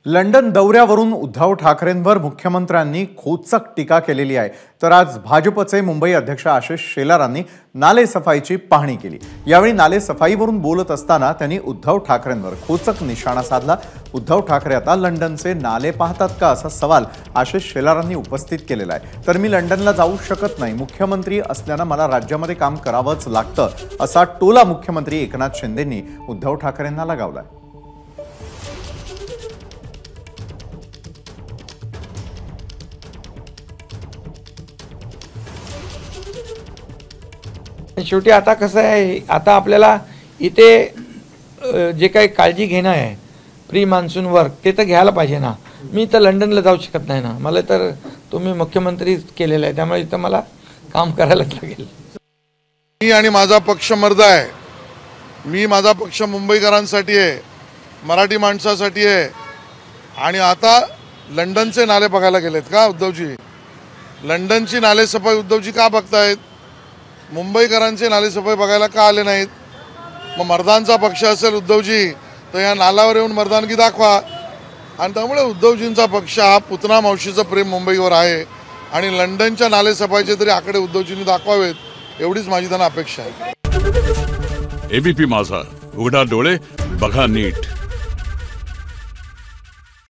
London दौऱ्यावरून उद्धव ठाकरेंवर मुख्यमंत्र्यांनी खोचक टीका केलेली आहे। तर आज भाजपचे मुंबई अध्यक्ष आशिष शेलारांनी नालेसफाईची पाहणी केली। यावेळी नालेसफाईवरून बोलत असताना त्यांनी उद्धव ठाकरेंवर खोचक निशाणा साधला। उद्धव ठाकरे आता लंडनचे नाले पाहतात का असा सवाल आशिष शेलारांनी उपस्थित केलेला आहे। तर मी लंडनला जाऊ शकत नाही, मुख्यमंत्री असल्याने मला राज्यामध्ये काम करावंच लागतं असा टोला मुख्यमंत्री एकनाथ शिंदेंनी उद्धव ठाकरेंना लगावलाय। शेवटी आता कसं आहे, आता आपल्याला इथे जे काही काळजी घेणं आहे प्री मान्सून वर्क ते तर घ्यायला पाहिजे ना। मी तर लंडनला जाऊ शकत नाही ना, मला तर तुम्ही मुख्यमंत्री केलेलं आहे, त्यामुळे इथं मला काम करायलाच लागेल। मी आणि माझा पक्ष मर्द आहे। मी माझा पक्ष मुंबईकरांसाठी आहे, मराठी माणसासाठी आहे। आणि आता लंडनचे नाले बघायला गेलेत का उद्धवजी? लंडनची नालेसफाई उद्धवजी का बघतायत? मुंबईकरांचे नालेसफाई बघायला का आले नाहीत? मग मर्दांचा पक्ष असेल उद्धवजी तर या नाल्यावर येऊन मर्दानगी दाखवा। आणि त्यामुळे उद्धवजींचा पक्ष हा पुतना मावशीचं प्रेम मुंबईवर आहे आणि लंडनच्या नालेसफाईचे तरी आकडे उद्धवजींनी दाखवावेत, एवढीच माझी त्यांना अपेक्षा आहे। एबीपी माझा, उघडा डोळे बघा नीट।